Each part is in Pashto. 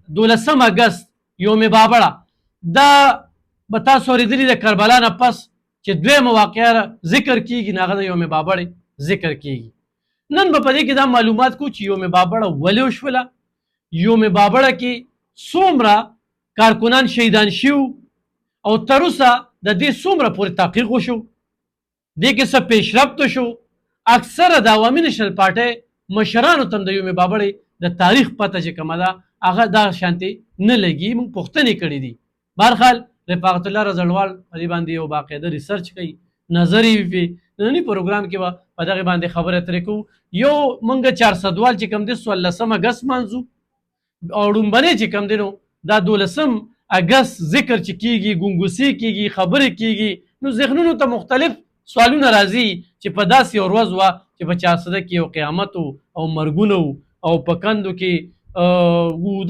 12 اگست یوم بابړه دا به تاسو اورېدلي د کربلا نه پس چې دویمه واقعه ذکر کیږي نو هغه د یوم بابړې ذکر کیږي. نن به په دې کې دا معلومات کو چې یوم بابړه ولې وشوله، یوم بابړه کې څومره کارکنان شهیدان شو او تر اوسه د دې څومره پورې تحقیق وشو، دې کې څه پیشرفت شو. اکثره د عوامي نېشنل پارټۍ مشرانو ته د یوم بابړې د تاریخ پته چې کومه ده هغه دا شانتې نه لګي. موږ پوښتنې کړې دي. بهرحال رفاقت الله رضلوال په دې باندې یو باقاعده ریسرچ کوي، نظر یې وي. ننني پروګرام کې به په دغې باندې خبرې اترې کوو. یو موږ 400 چې کوم دی 14 اګست مانځو او ړومبنې چې کوم دی نو دا 12 اګست ذکر چې کیږي، ګونګوسي کیږي، خبرې کیږي، نو ذهنونو ته مختلف سوالونه راځي چې په داسې یو ورځ وه چې په 400 کې یو قیامت او مرګونه او په کندو کې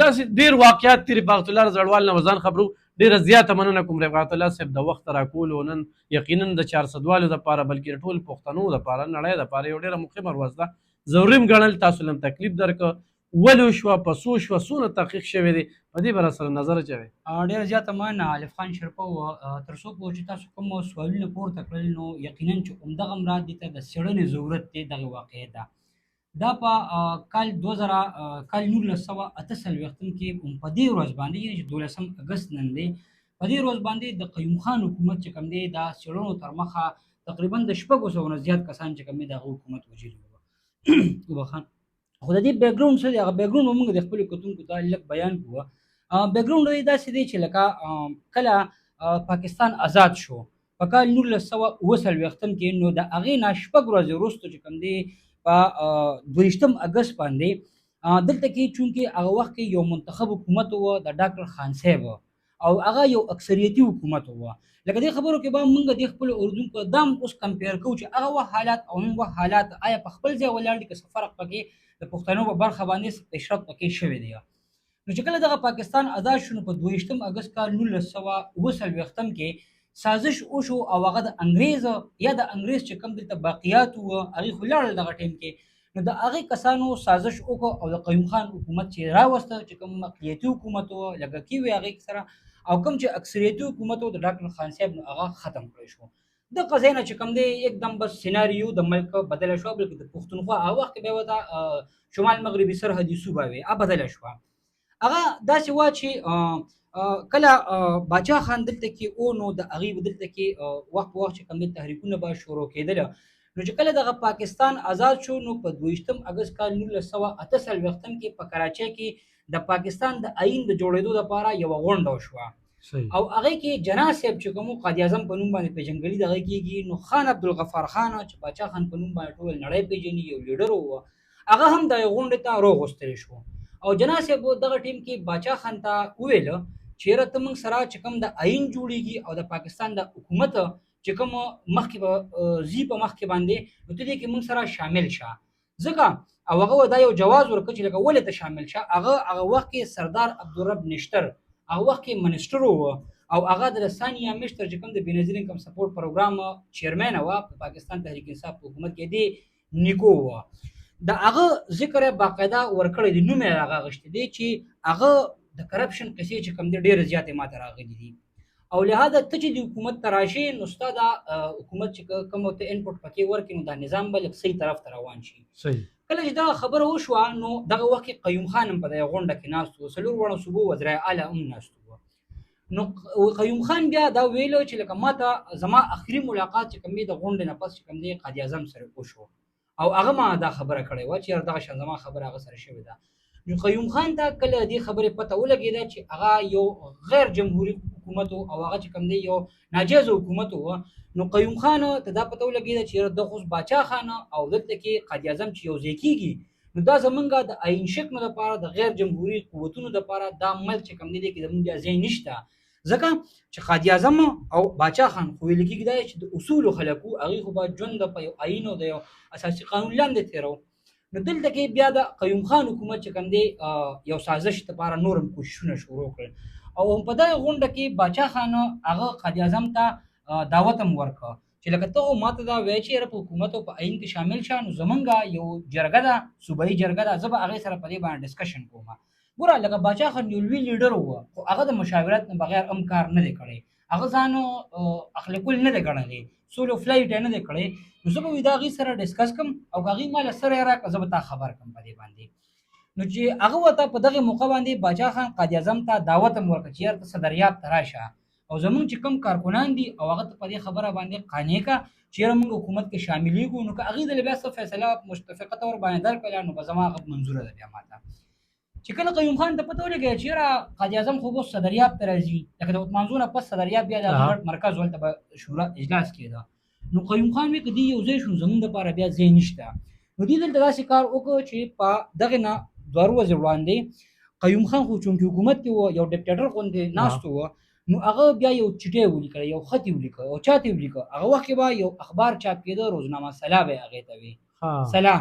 داسې ډېر واقعات دي. رفاقت الله رضوال نه وزان خبرو ډېره زیاته مننه کوم رفاقت الله صاحب د وخت راکولو نن یقینا د 400 دپاره بلکې د ټول پښتنو دپاره نړۍ دپاره یو ډېره مهمه ورځ ده. ضروري م ګڼل تاسو له تکلیف درکړه ولې وشوه، په څو شوه، څونه تحقیق شوی دی، په دې به راسره نظر اچوئ. ډېره زیاته مننه الف خان شرپو. تر څو پورې چې تاسو کوم سوالونه پورته کړل نو یقینا چې همدغه مراد دې ته د څېړنې ضرورت دی. دغه واقعې ده دا په کال 1948 کې په دې ورځ باندې یعنې چې 12 اګست نن دی، په دې ورځ باندې د قیوم خان حکومت چې کوم دی دا څېړنو تر مخه تقریبا د 600 نه زیات کسان چې کوم دی د هغه حکومت وژلي وو. خان خو د دې بیکګراوند څه دی، هغه بیکګراوند به موږ د خپلو کتونکو ته لږ بیان کړو. بیکګراوند یې داسې دی چې لکه کله پاکستان آزاد شو په کال 1939 کې نو د هغې نه 6 ورځې وروسته چې کوم دی په 22 اګست باندې دلته کې چونکې هغه وخت کې یو منتخب حکومت و د ډاکټر خان صاحب او هغه یو اکثریتي حکومت و. لکه دې خبرو کې به موږ د خپلو اردوونکو دا اوس کمپیر کوو چې هغه وخت حالات او نن وخت حالات آیا په خپل ځای ولاړ دي که څه فرق پکې د پښتنو په برخه باندې څه پیشرفت پکې شوی دی. نو چې کله دغه پاکستان آزاد شو نو په 22 اګست کال 1939 کې سازش وشو او هغه د انګریز یا د انګریز چې کوم دلته باقیات وو هغې خو لاړل دغه ټیم کې نو د هغې کسانو سازش وکړو او د قیوم خان حکومت چې راوسته چې کوم اقلیتي حکومت وو لږکي وي هغې سره او کوم چې اکثریتي حکومت وو د ډاکټر خان صاحب نو هغه ختم کړی شو. دغه ځای نه چې کوم دی एकदम بس سیناریو د ملک بدله شوه بلکې د پښتونخوا هغه وخت کې بیا ورته شمال مغربي سرحدي صوبه وې هغه بدله شوه. هغه داسې وه چې کله باچا خان دلته کې او نو د هغې به دلته کې وخت په وخت چې کوم دی تحریکونه به شروع کېدله. نو چې کله دغه پاکستان آزاد شو نو په 22 اګست کال 1948 کې په کراچۍ کې د پاکستان د آئین د جوړېدو لپاره یوه غونډه وشوه او هغې کې جناح صاحب چې کوم قائد اعظم په نوم باندې پیژندګلي دغه کېږي نو خان عبدالغفار خان چې باچا خان په نوم باندې ټول نړۍ پیژني یو لیډر و هغه هم دغه غونډې ته راوغوښتلی شو او جناح صاحب دغه ټیم کې باچا خان ته وویله چې یاره ته موږ سره چې کوم د آئین جوړېږي او د پاکستان د حکومت چې کوم مخکې به ځي په مخکې باندې نو ته دې کې موږ سره شامل شه ځکه او هغه دا یو جواز ورکړ چې لکه ولې ته شامل شه. هغه وخت کې سردار عبدالرب نشتر هغه وخت کې منسټر و او هغه د ثانیه مشتر چې کوم د بېنظیر انکم سپورټ پروګرام چیرمن و په پاکستان تحریک انصاف په حکومت کې دی نیکو و. د هغه ذکر باقاعده ورکړی دی نوم یې هغه اخیستی دی چې هغه د کرپشن قصې چې کوم دی ډېرې زیاتې ماته راغلي دي او لهذا ته چې د حکومت ته راشې نو ستا دا حکومت چې کوم ته انپوټ پکې ورکړي نو دا نظام به لږ صحیح طرف ته روان شي. کله چې دا خبره وشوه نو دغه وخت کې قیوم خان هم په دغه غونډه کې ناست و 4 واړه صوبو وزرای اعلی هم ناست و. نو قیوم خان بیا دا ویلو چې لکه ماته زما اخري ملاقات چې کوم دی د غونډې نه پس چې کوم دی قائد اعظم سره وشو او هغه ما دا خبره کړې وه چې دغه شان زما خبره هغه سره شوې ده. نو قیوم خان ته کله دې خبرې پته ولګېده چې هغه یو غیر جمهوري حکومت و او هغه چې کوم دی یو ناجیزه حکومت و نو قیوم خان ته دا پته ولګېده چې د خو باچا خان او دلته کې قائد اعظم چې یو ځای کېږي نو دا زمونږ د آئین شکنو لپاره د غیر جمهوري قوتونو لپاره دا ملک چې کوم دی کې زمونږ بیا ځای نشته ځکه چې قائد اعظم او باچا خان خو ویل کېږي دا چې د اصولو خلک وو هغوی خو به ژوند په یو آئین او د یو اساسي قانون لاندې تېرو. نو دلته کې بیا د قیوم خان حکومت چې کوم دی یو سازش لپاره نور هم کوششونه شروع کړل او په دغه غونډه کې باچا خان هغه قائد اعظم ته دعوت هم ورکړه چې لکه ته ماته دا وایې چې یاره په حکومت او په آئین کې شامل شه نو زمونږ یو جرګه ده صوبایي جرګه ده زه به هغې سره په دې باندې ډسکشن کوم ګوره لکه باچا خان یو لوی لیډر و خو هغه د مشاورت نه بغیر هم کار نه دی کړی، هغه ځان اخلاقي نه دی ګڼلی، سولو فلایټ یې نه دی کړی. نو زه به وي د هغې سره ډسکس کړم او که هغې ما له سره یې راکړه زه به تا خبر کړم په دې باندې. نو چې هغه ورته په دغې موقع باندې باچا خان قائد اعظم ته دعوت هم ورکړه چې یار ته صدریاب ته راشه او زمونږ چې کوم کارکنان دي او هغه ته په دې خبره باندې قانع کړه چې یاره موږ حکومت کې شاملېږو. نو که هغې دله بیا څه فیصله متفقه طور باندې درکړله نو به زما هغه منظوره ده بیا ما ته. چې کله قیوم خان ته پته ولګېده چې یاره قائد اعظم خو اوس صدریاب ته راځي، لکه د عثمان نه پس صدریاب بیا د هغه مرکز ولته به شورا اجلاس کېده. نو قیوم خان وی که دې یو ځای شو زمونږ دپاره بیا ځای نشته. نو دې دلته داسې کار وکړو چې په دغې نه 2 ورځې وړاندې قیوم خان خو چونکې حکومت کې و یو ډیکټیټر غوندې ناست و، نو هغه بیا یو چټۍ ولیکله، یو خط یې ولیکه او چا ته یې ولیکه. هغه وخت کې به یو اخبار چاپ کېده، روزنامه سلا به یې هغې ته وي، سلا.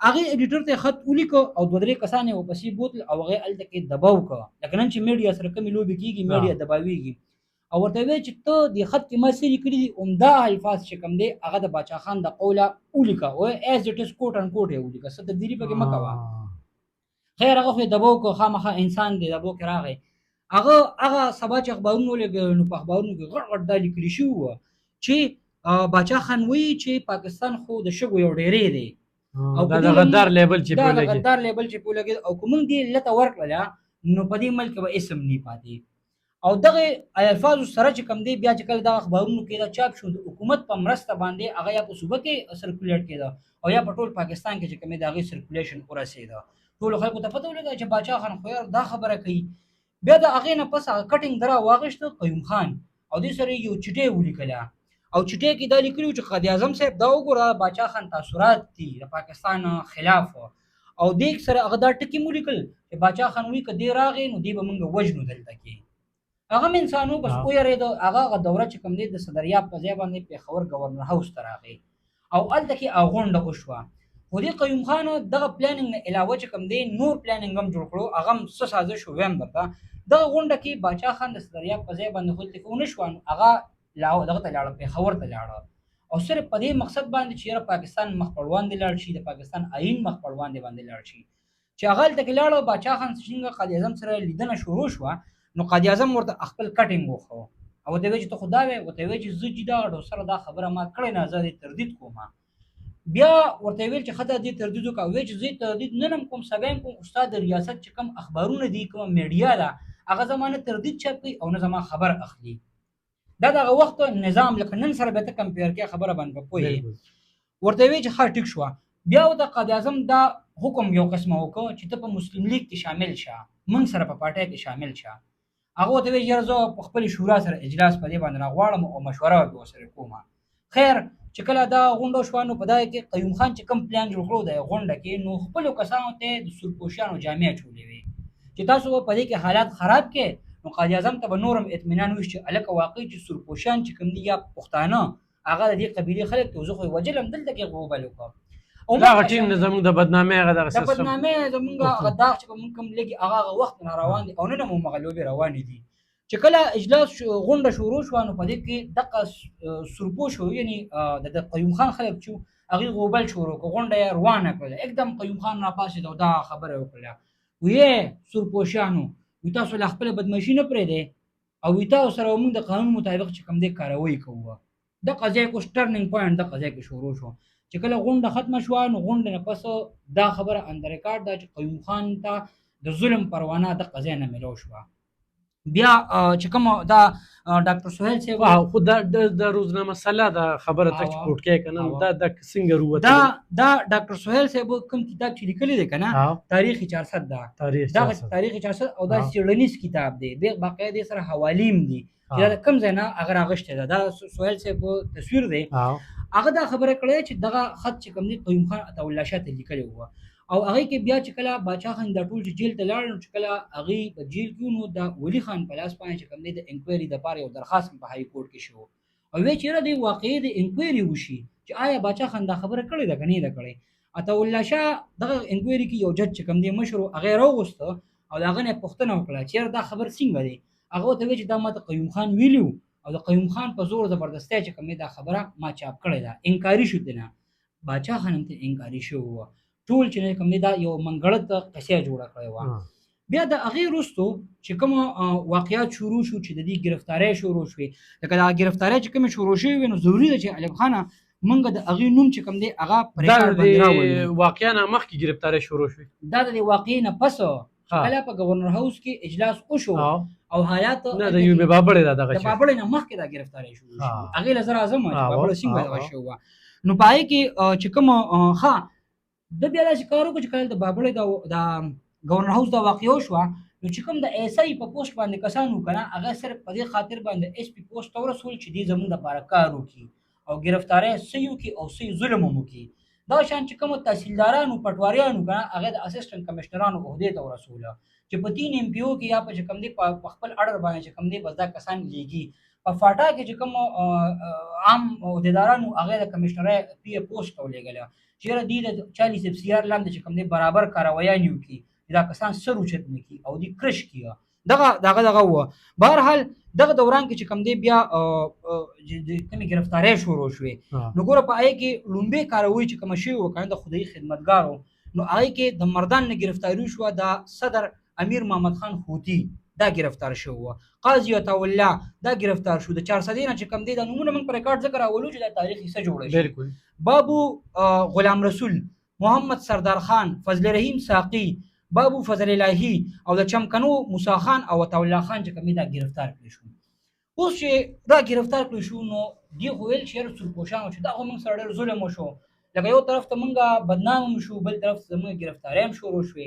هغې ایډیټر ته خط ولیکه او 2-3 کسان یې ورپسې بوتل او هغې هلته کې دباو کړه، لکه نن چې میډیا سره کومې لوبې کېږي میډیا دباویږي، او ورته ویل چې ته دې خط کې ما څه لیکلي دي عمده الفاظ چې کوم دی هغه د باچا خان د قوله ولیکه او ایز اټ از کوټ ان کوټ یې ولیکه، څه تبدیلي پکې مه کوه. خیر هغه خو یې دباو کړه، خامخا انسان دی دباو کې راغی. هغه سبا چې اخبارونه ولګېدل نو په اخبارونو کې غټ غټ دا لیکلي شوي وه چې باچا خان وایي چې پاکستان خو د شګو یو ډیری دی او د غدار لیبل چې په لګېد، غدار لیبل چې په لګېد او که موږ دې لته ورکړله نو په دې ملک به اسم نه پاتې. او دغه الفاظو سره چې کوم دی بیا چې کله دغه اخبارونو کې دا چاپ شو د حکومت په مرسته باندې هغه یا په صوبه کې سرکولیټ کېده او یا په ټول پاکستان کې چې کوم دی هغې سرکولیشن ورسېده. ټولو خلکو ته پته ولګېده چې باچا خان خو یار دا خبره کوي. بیا د هغې نه پس هغه کټینګ د راواغېسته قیوم خان او دې سره یو چټۍ ولیکله او چټۍ کې دا لیکلي و چې قائد اعظم صاحب دا وګوره باچا خان تاثرات دي د پاکستان خلاف، او دې سره هغه دا ټکي مو لیکل چې باچا خان وایي که دې راغی نو دې به موږ وژنو دلته کې. هغه انسانو بس ویرېده. هغه دوره چې کوم دی د صدریاب په ځای باندې پېښور ګورنر هاوس ته راغی او هلته کې هغه غونډه وشوه. خو دې قیوم خان دغه پلانینګ نه علاوه چې کوم دی نور پلانینګ هم جوړ کړو، هغه هم څه سازش ووایم درته. دغه غونډه کې باچا خان د صدریاب په ځای باندې خو هلته کې ونه شوه، هغه دغه ته لاړه، پېښور ته لاړه او صرف په دې مقصد باندې چې یاره پاکستان مخ پر وړاندې لاړ شي، د پاکستان آئین مخ پر وړاندې لاړ شي. چې هغه هلته کې لاړه باچا خان څنګه قائد اعظم سره لیدنه شروع شوه نو قائد اعظم ورته خپل کټینګ وخو او ورته ویل چې ته خو دا وایې، ورته ویل چې زه چې دا سره دا خبره ما کړې نه، زه دې تردید کوم. بیا ورته ویل چې ښه ده دې تردید وکړه. ویل چې زه تردید نه نم کوم، سبا یم کوم، استاد د ریاست چې کوم اخبارونه دي کومه میډیا ده هغه زما نه تردید چاپ کوي او نه زما خبر اخلي. دا دغه وخت نظام لکه نن سره به ته کمپیر کې خبره باندې پوهې. ورته ویل چې ښه ټیک شوه. بیا د قائد اعظم دا حکم یو قسمه وکړه چې ته په مسلم لیگ کې شامل شه، موږ سره په پارټۍ کې شامل شه. هغه ورته ویل یاره زه په خپلې شورا سره اجلاس په دې باندې راغواړم او مشوره به ورسره کوم. خیر چې کله دا غونډه شوه نو په دغه کې قیوم خان چې کوم پلان جوړ کړو د غونډه کې نو خپلو کسانو ته د سورپوشیانو جامې اچولې وې چې تاسو به په دې کې حالات خراب کې. نو قائد اعظم ته به نورم اطمینان وشي چې هلکه واقعي چې سورپوشیان چې کوم دي یا پښتانه هغه د دې قبیلې خلک ته زه خو یې وجلم دلته کې غوبل وکړم. دغه ټیم نه زموږ د بدنامۍ هغه دغه د بدنامۍ زموږ هغه داغ چې به مونږ کوم لګي هغه وخت نه روان دي او نن هم همغه لوبې روانې دي. چې کله اجلاس غونډه شروع شوه نو په دې کې دغه سورپوش یعنې د قیوم خان خلک چې هغې غوبل شروع کړه، غونډه یې روانه کړله. एकदम قیوم خان راپاڅېد او دا خبره یې وکړله، ویې سورپوشیانو وي تاسو له خپله بدمعشي نه پرېږدئ او وي تاسو سره موږ د قانون مطابق چې کوم دی کاروی کوو. دغه ځای کې ټرنینګ پوینټ دغه ځای کې شروع شو. چې کله غونډه ختمه شوه نو غونډه نه پس دا خبره اندر ریکارډ ده چې قیوم خان ته د ظلم پروانه دغه ځای نه میلاو شوه. بیا چې کوم دا ډاکټر سهیل صاحب خو د روزنامه سلا د خبره ته کوټ کې کنه دا څنګه وروته دا ډاکټر سهیل صاحب کوم کتاب چې لیکلی دی کنه تاریخ 400 دا تاریخ 400 او دا څېړنیز کتاب دی، د باقاعده سره حوالیم دي چې دا کوم ځای نه هغه راغشته ده. دا سهیل صاحب تصویر دی، هغه دا خبره کړې چې دغه خط چې کوم دی قیوم خان عطاالله شاه ته لیکلی و او هغې کې بیا چې کله باچا خان دا ټول چې جیل ته لاړ نو چې کله هغې په جیل کې نو د ولي خان په لاس باندې چې کوم دی د انکوایري دپاره یو درخواست په های کورټ کې شو او وایي چې یاره دې واقعي د انکوایري وشي چې آیا باچا خان دا خبره کړې ده که نه ده کړې. عطاالله شاه دغه انکوایري کې یو جج چې کوم دی مشر و هغه یې راوغوسته او د هغه نه یې پوښتنه وکړه چې یاره دا خبر څنګه دی. هغه ورته وایي چې دا ما ته قیوم خان ویلي او د قیوم خان په زور زبردستۍ چې کوم دی دا خبره ما چاپ کړې ده، انکاري شو دی نه. باچا خان هم ته انکاري شوی و. ټول چې کوم دی دا یو منګړه ته قصه جوړه کړې وه. بیا د هغې وروستو چې کوم واقعیات شروع شو چې د دې ګرفتارۍ شروع شوې لکه دا ګرفتارۍ چې کومې شروع شوې وي نو ضروري ده چې ایوب خانه موږ د هغې نوم چې کوم دی هغه په ریکارډ باندې راولو. واقعا مخکې ګرفتارۍ شروع شوې دا د دې واقعې نه پس کله په گورنر هاوس کې اجلاس وشو او حیات نه د یومي بابړې دا دغه د بابړې نه مخکې دا ګرفتارۍ شروع شو هغې له زر اعظم چې بابړې څنګه دغه شوی وه نو په هغې کې چې کوم ښه د بیا داسې کار وکړو چې کله د بابړې د گورنر هاوس دا واقعه وشوه نو چې کوم د ایس آی په پوسټ باندې کسان وو که نه هغه صرف په دې خاطر باندې ایس پي پوسټ ته ورسول چې دې زموږ دپاره کار وکړي او ګرفتارۍ څه یې وکړي او څه یې ظلم هم وکړي. دا شان چې کومو تحصیلدارانو پټواریانو که نه هغه د اسسټنټ کمشنرانو عهدې ته ورسوله چې په 3 ایم پی او کې یا په چې کوم دی په خپل اډر باندې چې کوم دی بس دا کسان لیږي په فاټا کې چې کوم عام عهدیدارانو هغه د کمشنرۍ پی پوسټ ته ولېږله چې یاره دوی د 40 اف سی آر لاندې چې کوم دی برابر کارویانې وکړي دا کسان سر اوچت نه کړي او دوی کرش کړي. دغه وه. بهرحال دغه دوران کې چې کوم دی بیا کومې ګرفتارۍ شروع شوې نو ګوره په هغې کې لومبۍ کاروي چې کومه شوې وه که نه د خدایي خدمتګارو نو هغې کې د مردان نه ګرفتاري شوه د صدر امیر محمد خان خوطي دا ګرفتار شوی وه. قاضي عطاالله دا ګرفتار شو. د 400 نه چې کوم دی دا نومونه موږ په ریکارډ ځکه راولو چې دا تاریخ حصه جوړه شي. بالکل. بابو غلام رسول، محمد سردار خان، فضل رحیم ساقي، بابو فضل الهی او د چمکنو موسی خان او عطاالله خان چې کوم دا ګرفتار کړي شو. اوس چې دا ګرفتار کړي شو نو دی خو ویل چې سرپوشانو چې دا خو موږ سره ډېر ظلم وشو لکه یو طرف ته موږ بدنام هم شو بل طرف ته زموږ ګرفتارۍ هم شروع شوې.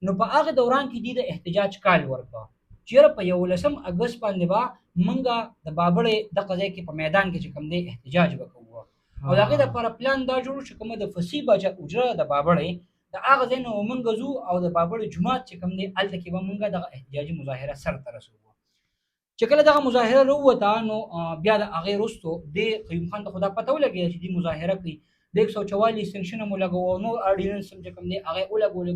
نو په هغه دوران کې دوی د احتجاج کال ورکړه چیرې په 11 اګست باندې به موږ د بابړې دغه ځای کې په میدان کې چې کوم دی احتجاج وکړو او د هغې دپاره پلان دا جوړ چې کومه د فصیح باچا اجره د بابړې د هغه ځای نه موږ ځو او د بابړې جومات چې کوم دی هلته کې به موږ دغه احتجاجي مظاهره سرته رسوو. چې کله دغه مظاهره راووته نو بیا د هغې وروستو د قیوم خان ته خو دا پته ولګېده چې دوی مظاهره کوي. د 144 سنکشنه مو لګوو او نور اډیننس هم چې کوم دی هغې ولګولې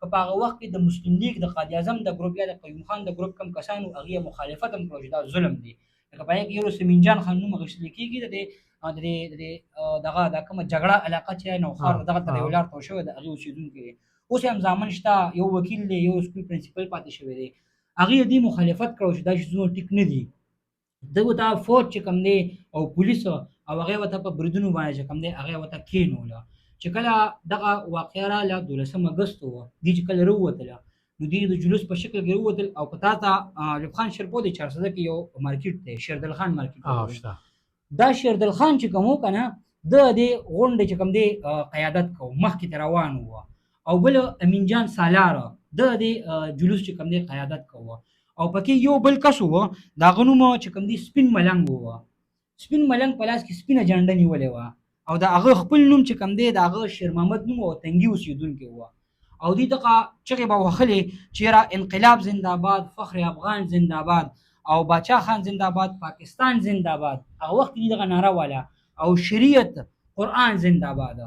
که په هغه وخت کې د مسلم لیگ د قائد اعظم د ګروپ یا د قیوم خان د ګروپ کم کسانو هغې مخالفت هم کړو چې دا ظلم دی. لکه په هغې کې یو سمین جان خان نوم اخیستل کېږي د دغه دا کومه جګړه علاقه چې نوخار دغه ته یو لار تو شوی د هغې اوسېدونکی دی. اوس هم زامن شته، یو وکیل دی، یو سکول پرنسپل پاتې شوی دی. هغې دې مخالفت کړو چې دا شیزونه ټیک نه دي. دغه دا فوج چې کوم دی او پولیس او هغې ورته په بریدونو باندې چې کوم دی هغې ورته کېنوله. چې کله دغه واقعه راغله 12 اګست وه دوی چې کله راووتله نو دوی د جلوس په شکل کې راووتل او په تا ته ایوب خان شرپو د 400 کې یو مارکیټ دی شیردل خان مارکیټ. دا شیردل خان چې کوم و که نه د دې غونډې چې کوم دی قیادت کوو مخکې ته روان وه او بل امین جان سالاره د دې جلوس چې کوم دی قیادت کوو او پکې یو بل کس و د هغه نوم چې کوم دی سپین ملنګ وه. سپین ملنګ په لاس کې سپینه جنډه نیولې وه او د هغه خپل نوم چې کوم دی د هغه شیر محمد نوم او تنګي اوسېدونکی وه او دوی دغه چغې به وهلې چې یاره انقلاب زنده‌باد، فخر افغان زنده‌باد او باچا خان زنده‌باد، پاکستان زنده‌باد. هغه وخت دوی دغه نعره واله او شریعت قرآن زنده‌باد.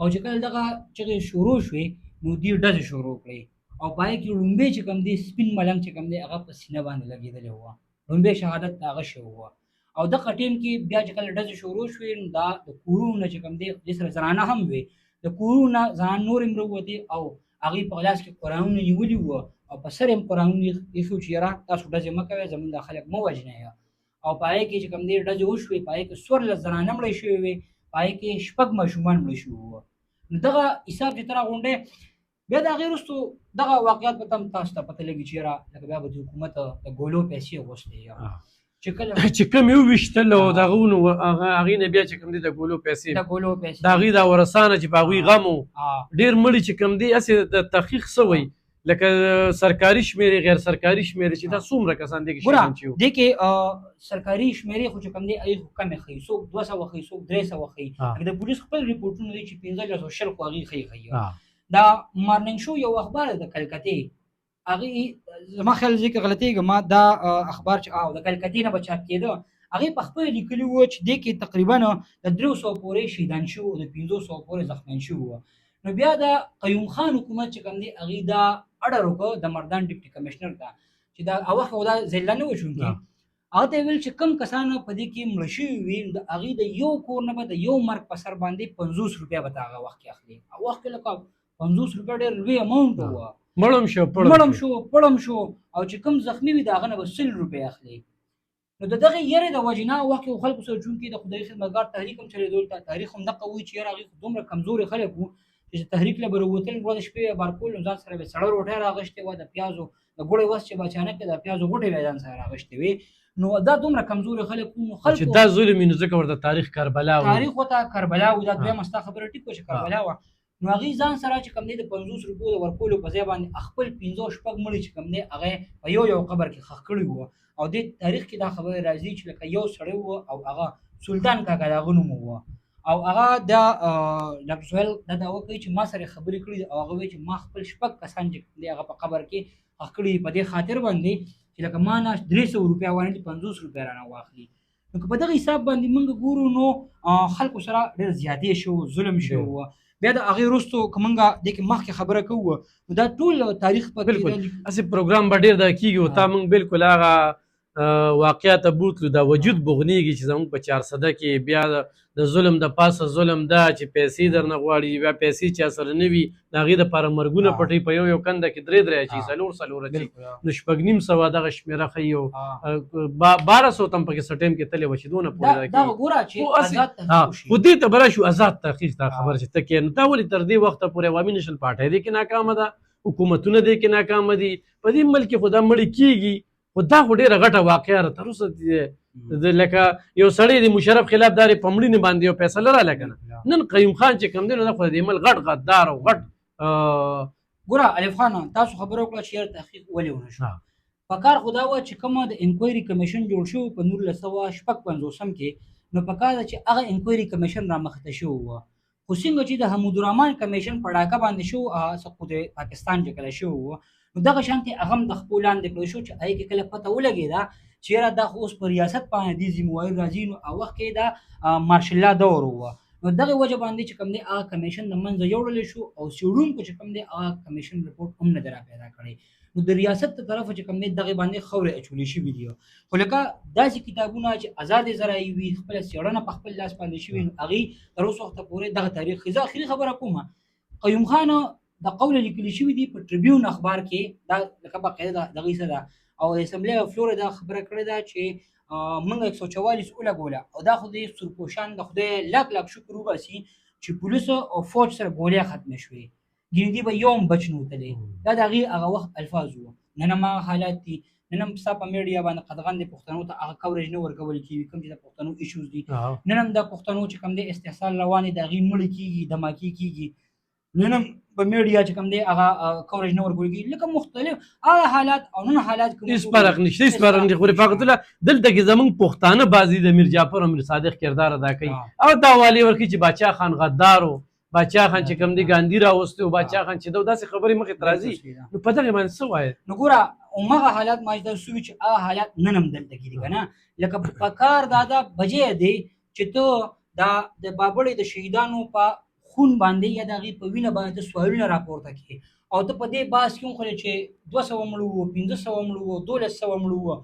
او چې کله دغه چغې شروع شوې نو دوی ډزې شروع کړې او په هغې کې لومبۍ چې کوم دی سپین ملنګ چې کوم دی هغه په سینه باندې لګېدلی وه. لومبۍ شهادت د هغه شوی وه. او دغه ټیم کې بیا چې کله ډزې شروع شوې نو دا د کورونو نه چې کوم دی دې سره زنانه هم وې د کورونو نه زنان نور هم راووتې او هغوی په لاس کې قرآنونه نیولي وه او په سر هم قرآنونه ایښي چې یاره تاسو ډزې مه کوئ زموږ دا خلک مه وژنئ. او په هغې کې چې کوم دی ډزې وشوې په هغې کې 14 زنانه مړې شوې وې په هغې کې 6 ماشومان مړه شوي وه. نو دغه حساب چې ته راغونډې بیا د هغې وروستو دغه واقعات به تاسو ته پته لګي چې یاره لکه بیا به د حکومت د ګولو پیسې غوښتې چې کوم یو ویشتل او دغه ونو هغې نه بیا چې کوم دی د ګولو پیسې د هغې دا ورسانه چې په هغوی غم و ډېر مړي چې کوم دی هسې د تحقیق څه وی لکه سرکاري شمېرې غیر سرکاري شمېرې چې دا څومره کسان دې کې شامل شوي دې کې سرکاري شمېرې خو چې کوم دی هغې خو کمې ښیي څوک 200 ښیي څوک 300 ښیي. د پولیس خپل ریپورټونه دی چې 1500 خو هغې ښیي. دا مارننګ شو یو اخبار د کلکتې هغې زما خیال زه که غلطېږم ما دا اخبار چې د کلکتې نه به چاپ کېده هغې په خپله لیکلي وه چې دې کې تقریبا د 300 پورې شهیدان شوي او د 500 پورې زخمیان شوي وه. نو بیا د قیوم خان حکومت چې کوم دی هغې دا اډر وکړه د مردان ډیپټي کمشنر ته چې دا هغه وخت دا ضلع نه وشونکي هغه ته یې ویل چې کوم کسان په دې کې مړه شوي وي د هغې د یو کور نه به د یو مرګ په سر باندې 50 روپۍ به ته هغه وخت کې اخلي. هغه وخت کې لکه 50 روپۍ ډېر لوی اماونټ وه مړم شو پړم شو او چې کوم زخمی وي د هغه نه به 100 روپۍ اخلي. نو د دغه یری د وجې نه وخت کې خلکو سره چونکې د خدای خدمتګار تحریک هم چلېدل، تاریخ هم دغه وایي چې یاره هغوی دومره کمزوري خلک وو چې تحریک له به راوتل ورځ شپې بار کول، نو ځان سره به سړه روټۍ راغشتې وه، د پیازو د ګوړې وس چې به اچانک د پیازو غوټې به ځان سره راغشتې وې. نو دا دومره کمزوري خلک وو، نو خلکو چې دا ظلم یې نو ځکه ورته تاریخ کربلا وایي. تاریخ ورته کربلا وایي. دا دویمه ستا خبره ټیک وه چې کربلا وه. نو هغوی ځان سره چې کوم دی د 50 روپیو د ورکولو په ځای باندې خپل 15 شپږ مړي چې کوم دی هغه په یو قبر کې ښخ کړي وو. او د تاریخ کې دا خبره راځي چې لکه یو سړی وو او هغه سلطان کاکا د هغه نوم وو، او هغه د ډاکټر سهیل دا دعوه کوي چې ما سره خبرې کړي او هغه وایي چې ما خپل شپږ کسان چې دی هغه په قبر کې ښخ کړي په دې خاطر باندې چې لکه ما نه 300 روپۍ باندې 50 روپۍ رانه واخلي. نو که په دغه حساب باندې موږ ګورو نو خلکو سره ډېر زیاتې شو، ظلم شو. بیا د هغې وروستو که موږ دې کې مخکې خبره کوو نو دا ټول تاریخ په بالکل هسې پروګرام به ډېر دا کېږي او تا موږ بالکل هغه واقعیات بوتلو دا وجود بغنیږي چې زموږ په 400 کې بیا د ظلم د پاسه ظلم دا چې پیسې درنه غواړي، بیا پیسې چا سره نه وي د هغې دپاره مرګونه پټوي په یو کنده کې 3 اچي 4 اچي نو 9.5 دغه شمېره ښیي او 1200 تم پکې څه ټایم کې تللی وه چې دونه پورې خو دې ته به راشو آزاد تحقیق ته خبره چې ته کې نو دا ولې تر دې وخته پورې عوامي نیشنل پارټۍ دې کې ناکامه ده، حکومتونه دې کې ناکامه دي، په دې ملک کې خو دا مړي کېږي. خو دا خو ډېره غټه واقعه ده تر اوسه لکه یو سړی د مشرف خلاف دارې په مړینې باندې یو فیصله راغله که نه. نن قیوم خان چې کوم دی نو دا خو د دې ملک غټ غدار او غټ ګوره الف خان تاسو خبره وکړه چې یار تحقیق ولې ونه شو. په کار خو دا وه چې کومه د انکوایري کمیشن جوړ شو په 1956 کې نو په کار ده چې هغه انکوایري کمیشن رامخته شوی وه. خو څنګه چې د حمودالرحمن کمیشن په ډاکه باندې شو سقوط پاکستان چې کله شوی وه نو دغه شانتې هغه هم د خپلو لاندې کړی شو چې هغې کې کله پته ولګېده چې یاره دا خو اوس په ریاست باندې دې ذمهواري راځي. نو هغه وخت کې دا مارشل لا دور وه نو دغه وجه باندې چې کوم دی هغه کمیشن د منځه یوړلی شو او څېړونکو چې کوم دی هغه کمیشن رپورټ هم نه دی راپیدا کړی. نو د ریاست ته طرفه چې کوم دی دغې باندې خاورې اچولې شوي دي. خو لکه داسې کتابونه چې ازادې ذرایع وي خپله څېړنه په خپل لاس باندې شوي نو هغې تر اوسه وخته پورې دغه تاریخ زه آخري خبره کومه قیوم خان د قول لیکلي شوي دي په ټریبیون اخبار کې دا لکه باقاعده دغې څه ده او د اسمبلی اف فلوریدا خبره کړې ده چې موږ 144 ولګوله او دا خو د سورپوشان د خدای لاک شکر وباسي چې پولیسو او فوج سره ګولۍ ختمې شوې ګینې دي به یو هم بچ نه وتلی. دا د هغې هغه وخت الفاظ وو. نن هم هغه حالات دي، نن هم ستا په میډیا باندې قدغن د پښتنو ته هغه کوریج نه ورکول کېږي کوم چې د پښتنو ایشوز دي. نن هم د پښتنو چې کوم دی استحصال روان دي د هغې مړي کېږي دماکي کېږي. نن هم په میډیا چې کوم دی هغه کوریج نه ورکول کېږي لکه مختلف هغه حالات او نن حالات هېڅ فرق نشته هېڅ فرق نشته. خو رفاقت الله دلته کې زموږ پښتانه بازي د میر جعفر او میر صادق کردار ادا کوي او دا حوالې ورکوي چې باچا خان غدار و، باچا خان چې کوم دی ګاندي راوستی و، باچا خان چې داسې خبرې مخې ته راځي نو په دغې باندې څه وایي. نو ګوره همغه حالات ما دا سوي چې هغه حالات نن هم دلته کې دي که نه. لکه په کار دا بجې دی چې ته دا د بابړې د شهیدانو په خون باندې یا د هغې په وینه باندې سوالونه راپورته کړي او ته په دې بحث کې وخورې چې 200 مړه وو 1500 مړه وو 1200 مړه وو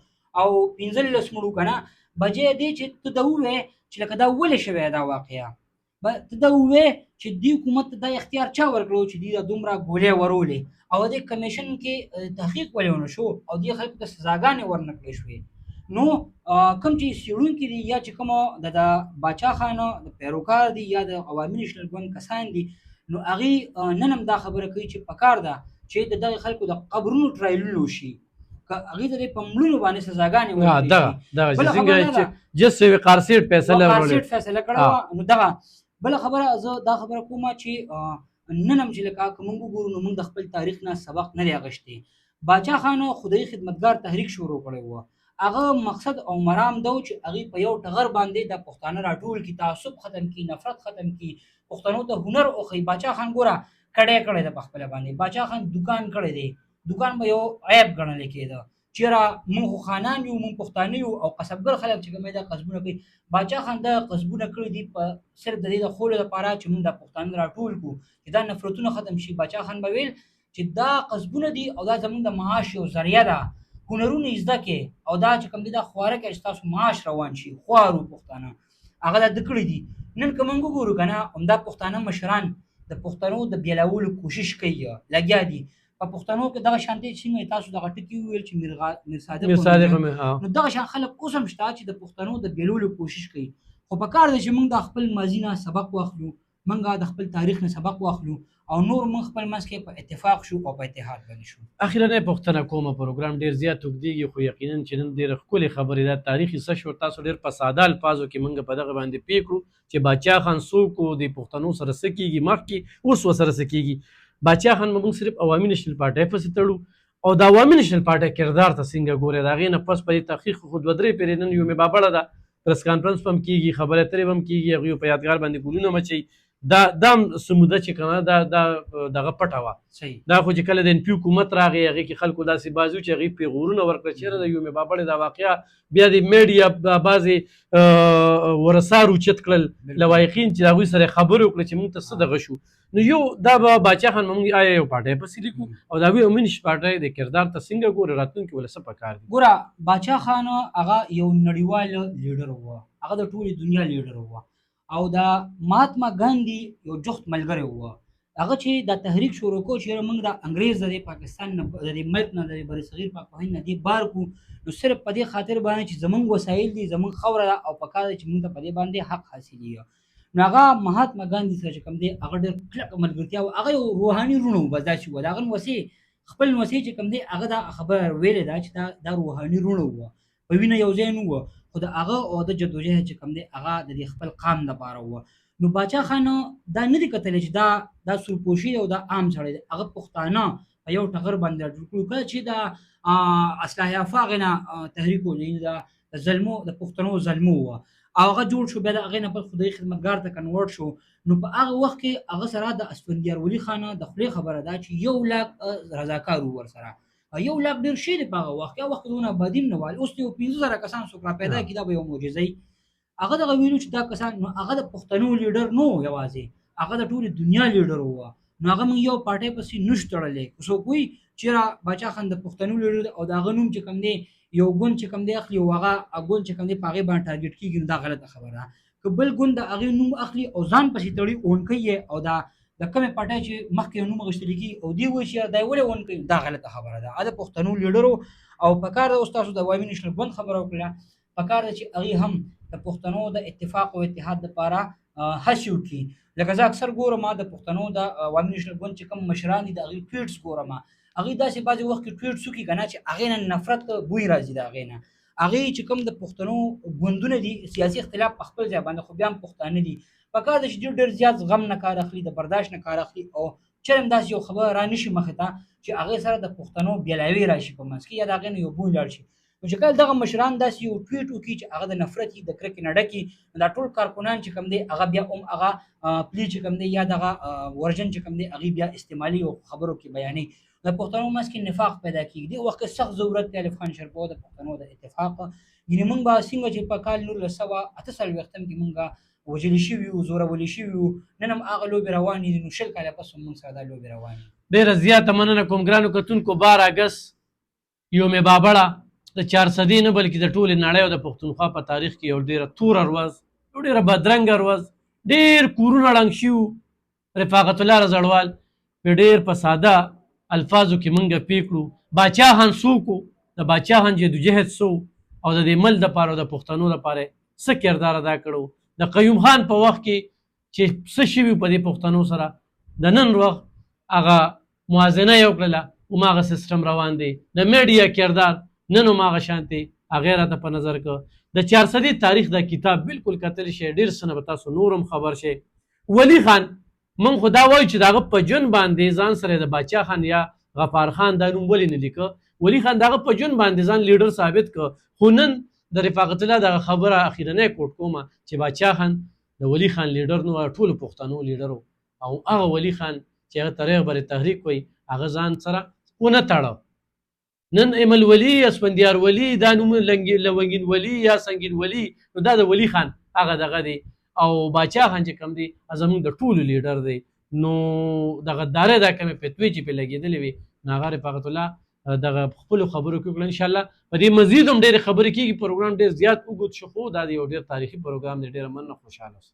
او 15 مړه که نه. بجې دی چې ته دا ووایې چې لکه دا ولې شوی دا واقعه، ته دا ووایې چې دې حکومت ته دا اختیار چا ورکړو چې دوی دا دومره ګولۍ ورولې او دې کمیشن کې تحقیق ولې ونه شو او دې خلکو ته سزاګانې ورنه کړې شوې. نو کوم چې څېړونکي دي یا چې کومه د باچا خان د پیروکار دي یا د عوامي نیشنل ګوند کسان دي نو هغې نن هم دا خبره کوي چې پکار ده چې د دغې خلکو د قبرونو ټرایلونه وشي که هغې ته په مړونو باندې سزاګانې ورکړي شي. جسټ قارسیټ فیصله کړې وه. نو دغه بله خبره زه دا خبره کومه چې نن هم چې لکه که موږ وګورو نو موږ د خپل تاریخ نه سبق نه دی اخیستی. باچا خان خدایي خدمتګار تحریک شروع کړی وه. هغه مقصد او مرام دا و چې هغې په یو ټغر باندې د پښتانه راټول کړي، تعصب ختم کړي، نفرت ختم کړي، پښتنو ته هنر وښیي. باچا خان ګوره کډی کړی ده په خپله باندې. باچا خان دکان کړی دی، دکان به یو عیب ګڼلی کېده چې یاره موږ خو خانان یو موږ پښتانه یو او قصبګر خلک چې کوم دا قصبونه کوي. باچا خان دا قصبونه کړي دي په صرف د دې د ښولو دپاره چې موږ د پښتانه راټول کړو چې دا نفرتونه ختم شي. باچا خان به ویل چې دا قصبونه دي او دا زموږ د معاش یو ذریعه ده، هنرونه زده کې او دا چې کوم دی دا خواره کې چې تاسو معاش روان شي. خوارو پښتانه هغه دا ده کړي دي. نن که موږ وګورو که نه همدا پښتانه مشران د پښتنو د بېلولو کوشش کوي لګیا دي. په پښتنو کې دغه شانتي څنګه تاسو دغه ټکی ویل چې میر صادق میر صادق هم نو دغه شان خلک اوس هم شته چې د پښتنو د بیلولو کوشش کوي خو په کار دی چې موږ د خپل ماضي نه سبق واخلو موږ د خپل تاریخ نه سبق واخلو او نور موږ خپل منځ کې په اتفاق شو او په اتحاد باندې شو اخیرا پوښتنه کوم پروګرام ډیر زیات وګدیږي خو یقینا چې نن ډیر ښکلې خبرې ده تاریخي څه شو تاسو ډیر په ساده الفاظو کې موږ په دغه باندې پیکړو چې باچا خان څوک و د پښتنو سره څه کیږي مخکې اوس ورسره څه کیږي باچا خان موږ صرف عوامي نېشنل پارټۍ پسې تړو او د عوامي نېشنل پارټۍ کردار ته څنګه ګورئ د هغې نه پس په دې تحقیق خو دوه درې پېرې نن یومې بابړه ده پریس کانفرنس هم کیږي خبرې اترې هم کیږي هغوی په یادګار باندې ګلونه مچوي دا سموده چې کومه دا دغه پټه وه دا خو چې کله د NP حکومت راغی هغې کې خلکو داسې بازي و چې هغې پیغورونه ورکړه چېرې د یومې بابړې دا واقعه بیا د میډیا بعضې ورسار اوچت کړل لوایقین چې د هغوی سره خبرې وکړه چې موږ ته څه دغه شو نو یو دا به باچا خان موږ آیا یو پارټۍ پسې لیکو او د هغوی عمومي پارټۍ د کردار ته څنګه ګوري راتلونکي ولې څه پکار دي ګوره باچا خان هغه یو نړیوال لیډر و هغه د ټولې دنیا لیډر و او دا مهاتما ګاندي یو جفت ملګری و هغه چې دا تحریک شروع کو چې موږ د انګریز د پاکستان نه د ملک نه د برصغیر پاک هند نه دی بار کو نو صرف په دې خاطر باندې چې زمونږ وسایل دي زمونږ خوره او په کار چې موږ ته په دې باندې حق حاصلېږي نو هغه مهاتما ګاندي سره چې کوم دی هغه ډېر کلکه ملګرتیا و هغه یو روحاني رونو بس داسې و د هغه وسې خپل وسې چې کوم دی هغه دا خبره ویلې ده چې دا روحاني رونو و په وینه یو ځای نه و خو د هغه او د جدوجهد چې کوم دی هغه د خپل قام دپاره و نو باچا خان دا نه دي کتلی چې دا سورپوشي او دا عام سړی دی هغه پښتانه په یو ټغر باندې راټول کړو کله چې د اصلاح یافته هغې نه تحریک و د ظلمو د پښتنو ظلمو و او هغه جوړ شو بیا د هغې نه بل خدایي خدمتګار ته کنورټ شو نو په هغه وخت کې هغه سره د اسفندیار ولي خان د خولې خبره ده چې 1 لاک رضاکار و ورسره 1 لاک ډېر شی دی په هغه وخت کې هغه وخت دونه آبادي هم نه وال اوس یو 15,000 کسان څوک را پیدا کړي دا به یو معجزه وي هغه دغه ویلو چې دا کسان نو هغه د پښتنو لیډر نو یوازې هغه د ټولې دنیا لیډر و نو هغه موږ یو پارټۍ پسې نشو تړلی که څوک وایي چېرې باچا خان د پښتنو لیډر او د هغه نوم چې کوم دی یو ګوند چې کوم دی اخلي او هغه ګوند چې کوم دی په هغې باندې ټارګېټ کېږي نو دا غلطه خبره ده که بل ګوند د هغې نوم اخلي او ځان پسې تړي اونکوي یې او د کومې پارټۍ چې مخکې نوم اخیستل کېږي او دې وایي چې دا یې ولې ونکوي دا غلطه خبره ده هغه د پښتنو لیډر او په کار ده اوس تاسو د عوامي نېشنل ګوند خبره وکړه په کار ده چې هغې هم د پښتنو د اتفاق او اتحاد لپاره هڅې وکړي لکه زه اکثر ګورم د پښتنو د عوامي نېشنل ګوند چې کوم مشران دي د هغې ټویټس ګورم هغوی داسې بعضې وخت کې ټویټس وکړي که نه چې هغې نه نفرت بوی راځي د هغې نه هغې چې کوم د پښتنو ګوندونه دي سیاسي اختلاف په خپل ځای باندې خو بیا هم پښتانه دي په کار ده چې دوی ډېر زیات غم نه کار اخلي د برداشت نه کار اخلي او چېرې هم داسې یو خبره را نه شي مخې ته چې هغې سره د پښتنو بېلاوې را شي په منځ کې یا د هغې نه یو بوی لاړ شي نو چې کله دغه مشران داسې یو ټویټ وکړي چې هغه د نفرت د کرکې نه ډکي نو دا ټول کارکنان چې کوم دی هغه بیا هم هغه پلی چې کوم دی یا دغه ورژن چې کوم دی هغې بیا استعمالي او خبرو کې بیانوي د پښتنو منځ کې نفاق پیدا کېږي دې وخت کې سخت ضرورت دی الف خان شرپو د پښتنو د اتفاق یعنې موږ به څنګه چې په کال 1948 کې موږ وژلي شوي وو زورولي شوي وو نن هم هغه لوبې روانې دي نو 20 کاله پس هم موږ سره دا لوبې روانې دي ډېره زیاته مننه کوم ګرانو کتونکو 12 اګست یوم بابړه د 400 نه بلکې د ټولې نړۍ او د پښتونخوا په تاریخ کې یو ډېره توره ورځ یو ډېره بدرنګه ورځ ډېر کورونه ړنګ شوي وو رفاقت الله رضړوال په ډېر په ساده الفاظو کې موږ پوه کړو باچا خان څوک و د باچا خان جدوجهد څه او د دې ملک دپاره او د پښتنو دپاره څه کردار ادا کړو د قیوم خان په وخت کې چې څه شوي په دې پښتنو سره د نن وخت هغه موازنه یې وکړله هماغه سیسټم روان دی د میډیا کردار نن هماغه شانتې هغې راته په نظر که د 400 تاریخ دا کتاب بالکل کتلی شي ډېر څه نه به تاسو نور هم خبر شئ ولی خان موږ خو دا وایو چې د هغه په ژوند باندې ځان سره د باچا خان یا غفار خان دا نوم ولې نه لیکه ولی خان د هغه په ژوند باندې ځان لیډر ثابت که خو نن د رفاقت الله دغه خبره اخیرنی کوټ کومه چې باچا خان د ولی خان لیډر نو ټولو پښتنو لیډر او هغه ولی خان چې هغه تاریخ بر تحریک وایي هغه ځان سره ونه تړه نن امل ولی اسفندیار ولی دا نوم لونګین ولی یا سنگین ولی نو دا د ولی خان هغه دغه دی او باچا خان چې کوم دی زموږ د ټولو لیډر دی نو د غدارۍ دا کومې فتوې چې پرې لګېدلې وي نو هغه رفاقت الله دغه خپلو خبرو کې وکړه انشاءالله په دې مزید هم ډېرې خبرې کېږي پروګرام ډېر زیات اوږد شو خو دا د یو ډېر تاریخي پروګرام دی ډېره مننه خوشحاله اوسئ